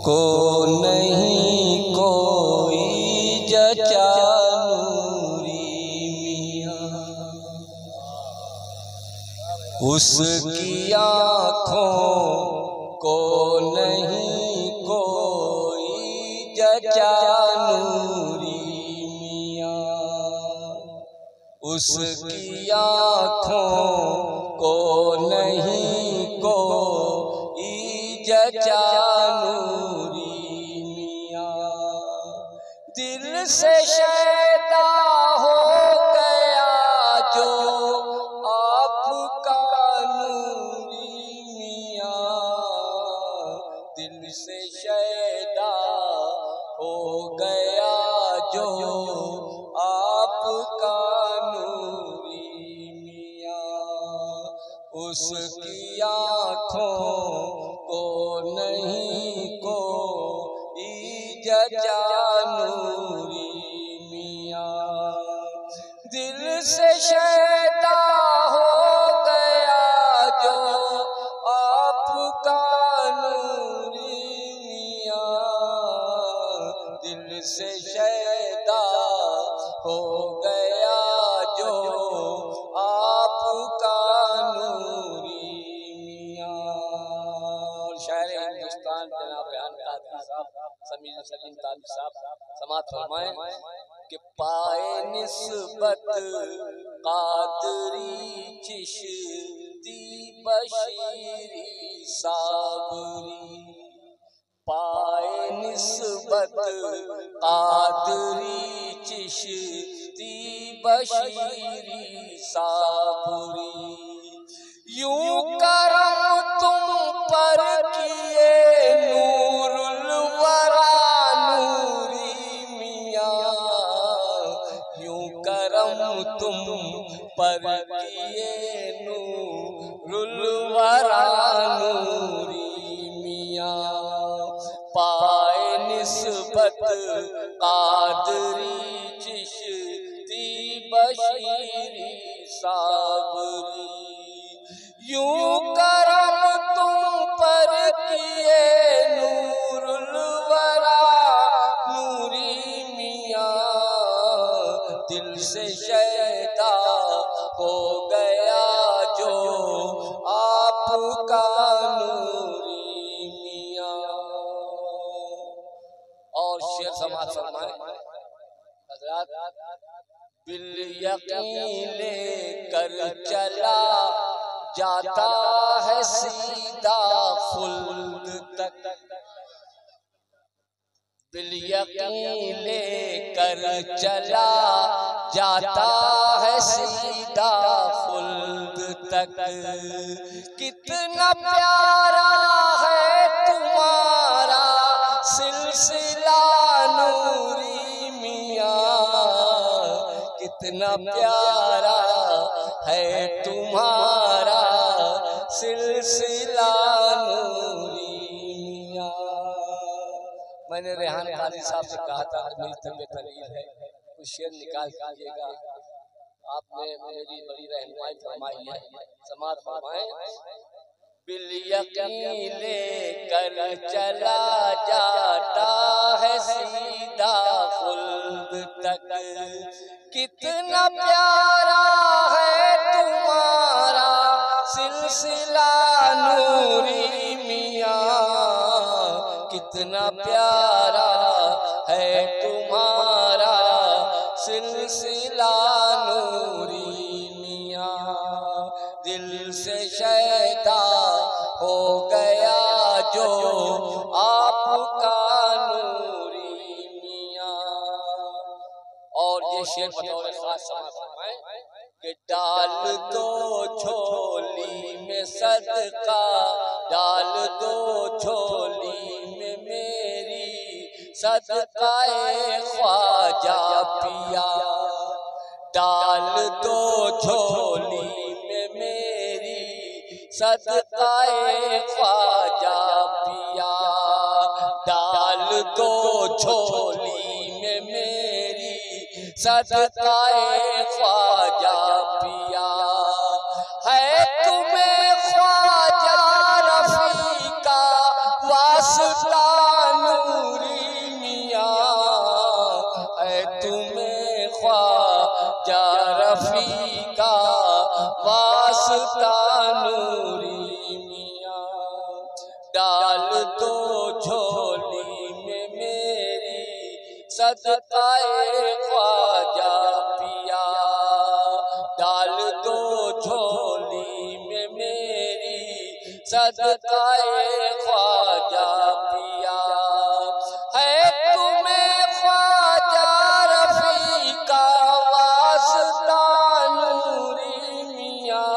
को नहीं कोई जचा नूरी मियाँ, उसकी आँखों को नहीं कोई जचा नूरी मियाँ, उसकी आँखों को नहीं कोई जचा नूरी मियाँ। दिल से शैदा हो गया जो आपका नूरी मियाँ, दिल से शैदा हो गया जो आपका नूरी मियाँ, उसकी आँखों को नहीं कोई जचा नूरी मियाँ। दिल से शैदा हो गया जो आपका नूरी मियाँ, दिल से शैदा हो गया जो आपका नूरी मियाँ। शायर हिंदुस्तान जनाब रेहान कादरी साहब, समीर सलीम तालिब साहब समात फरमाएं कि पाए निस्बत कादरी चिश्ती बशीरी साबरी, पाए निस्बत कादरी चिश्ती बशीरी साबरी, यूं करम तुम पर किए नूरुल वरा नूरी मियाँ, यूं करम तुम पर किए नूरुल वरा नूरी मियाँ, पाए निस्बत कादरी चिश्ती बशीरी साबरी, यूं करम तुम पर किए नूरुल वरा नूरी मियाँ, दिल से शैदा हो गया जो आपका नूरी मियाँ। और शेर समाज फरमाए हज़रात, बिल यकीन लेकर चला जाता है सीधा खुल्द तक, बिल यकीन लेकर चला जाता है सीधा खुल्द तक। कितना प्यारा है तुम्हारा सिलसिला नूरी मियाँ, कितना प्यारा है तुम्हारा सिलसिला नूरी मियाँ। मैंने रेहान कादरी साहब से कहा था मेरी तबीयत अलील है, कुछ शेर निकाल दीजिएगा। आपने मेरी बड़ी रहनुमाई फरमाई है, समात फरमाएं। बिल यकीन लेकर चला जाता है सीधा खुल्द तक, कितना प्यारा है तुम्हारा सिलसिला नूरी मियाँ, कितना प्यारा है तुम्हारा सिलसिला नूरी मियाँ, दिल से शैदा हो गया जो आपका नूरी मियाँ। और ये शेर बतौर खास समात फरमाएं कि डाल दो झोली में सदका, डाल दो झोली में मेरी सदकाए ख्वाजा पिया, डाल दो झोली में मेरी सदकाए ख्वाजा पिया, डाल दो झोली में मेरी सदकाए ख्वाजा पिया। है तुम्हें ख्वाजा रफी का वास्ता सदकाए ख्वाजा पिया, डाल दो झोली में मेरी सदकाए ख्वाजा पिया। है तुम्हें ख्वाजा रफ़ी का वास्ता नूरी मियाँ,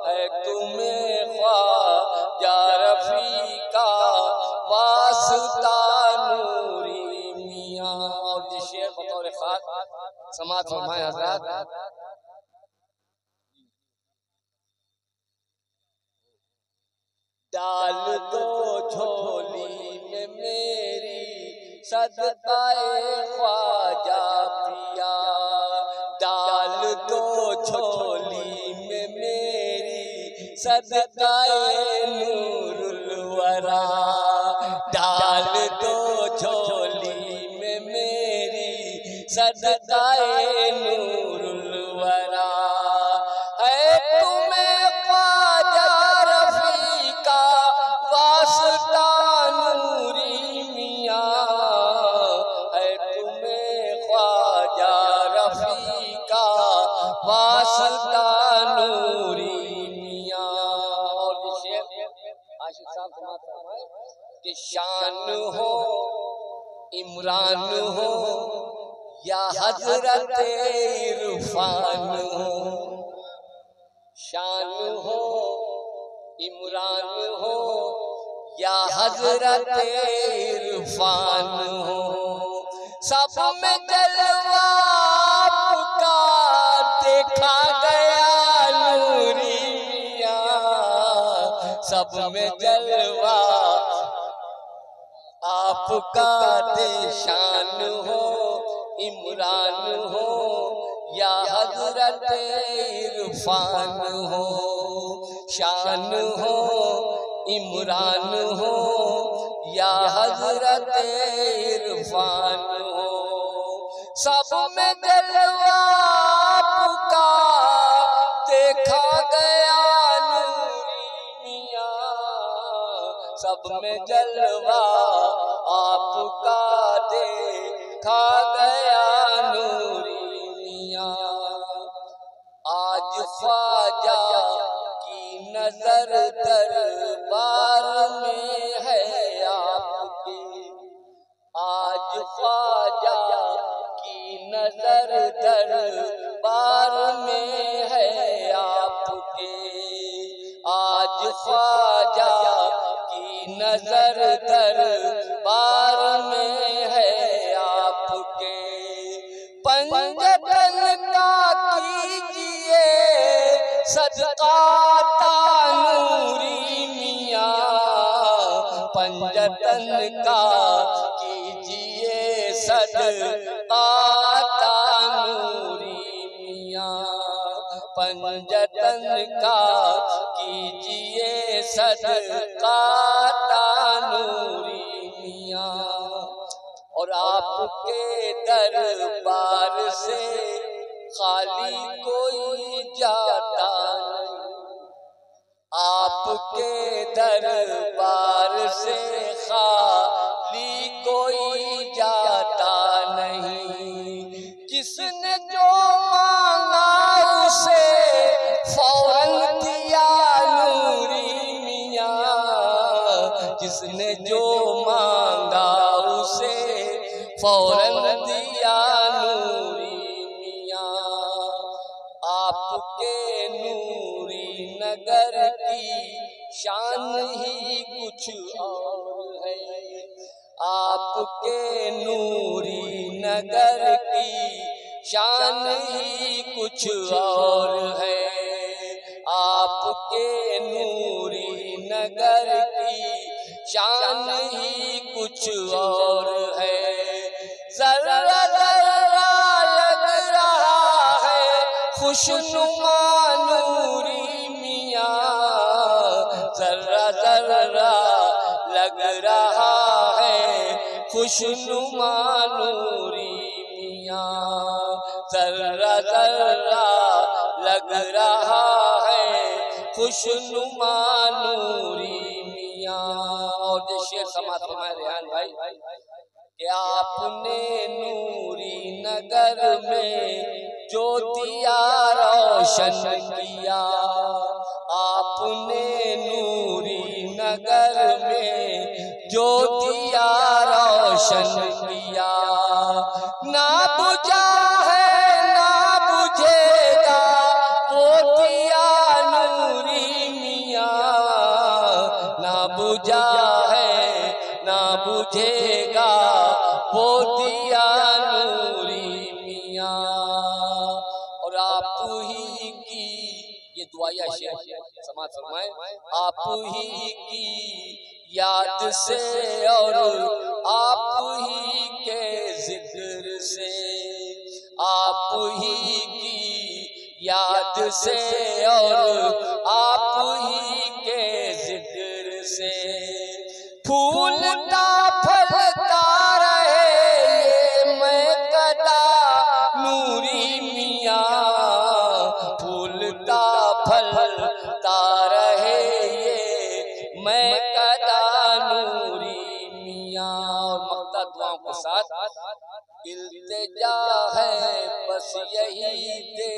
है तुम्हें ख्वाजा रफ़ी का वास्ता नूरी मियाँ। और ये शेर बतौर खास समाअत फरमाए हज़रात। डाल दो झोली में मेरी सदकाए ख्वाजा पिया, डाल दो झोली में मेरी सदकाए नूरुल वरा, डाल दो झोली में मेरी सदकाए नूरुल वरा। है तुम्हें ख्वाजा रफ़ी का वास्ता नूरी मियाँ, है तुम्हें ख्वाजा रफ़ी का वास्ता नूरी मियाँ। और आशिक़ साहब फरमाते हैं कि शान हो इमरान हो या हज़रत इरफान हो, शान हो इमरान हो या हज़रत इरफान हो, सब में जलवा आपका देखा गया नूरी मियाँ, सब में जलवा आपका दे, शान हो इमरान हो या हज़रत इरफान हो, शान हो इमरान हो या हज़रत इरफान हो, सब में जलवा आपका देखा गया नूरी मियाँ, सब में जलवा आपका देखा गया नूरी मियाँ। आज ख्वाजा की नजर दरबार में है आपके, आज ख्वाजा की नजर दरबार में है आपके, आज ख्वाजा की नजर दरबार में है आपके। पंजतन का कीजिए सदका नूरी मियाँ, पंजतन का कीजिए सदका नूरी मियाँ, पंजतन का कीजिए सदका नूरी मियाँ। और आपके दरबार से खाली कोई जाता नहीं, आपके दरबार से खाली कोई जाता नहीं, जिसने जो मांगा उसे फौरन दिया नूरी मियाँ, जिसने जो मांगा उसे फौरन दिया नूरी मियाँ। आपके नूरी नगर की शान ही कुछ और है, आपके नूरी नगर की शान ही कुछ और है, आपके नूरी नगर की शान ही कुछ और है। जर्रा जर्रा लग रहा है खुशनुमा नूरी मियाँ, जर्रा जर्रा लग रहा है खुशनुमा नूरी मियाँ, जर्रा जर्रा लग रहा है खुशनुमा नूरी मियाँ। और जो शेर समात हमारे रेहान भाई, कि आपने नूरी नगर में जो दिया रोशन किया, आपने नूरी नगर में जो दिया रोशन किया, ना बुझा है ना बुझेगा वो दिया नूरी मियाँ, ना बुझा है ना बुझेगा वो दिया नूरी मियाँ। और आप ही की ये दुआया शेर समाज फरमाए, आप ही की याद से और आप ही के जिक्र से, आप ही की याद से और आप ही के जिक्र से फूलता फलता रहे ये मैं कदा नूरी मियाँ, फूलता फलता रहे ये मैं कदा नूरी मियाँ। और मक्ता दुआओं के साथ इल्तिजा है बस यही दे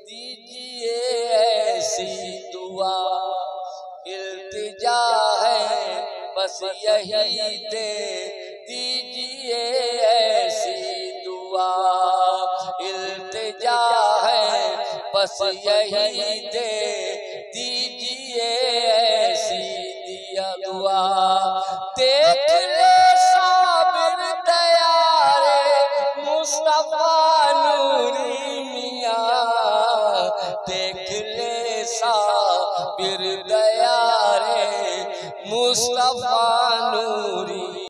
दीजिए ऐसी दुआ, इल्तिजा है बस यही दे दीजिए ऐसी दुआ, इल्तिजा है बस यही दे दीजिए ऐसी दिया दुआ। देख ले साबिर तैयारे मुस्तफा नूरी मियाँ, देख ले साबिर तैयारे मुस्तफा नूरी।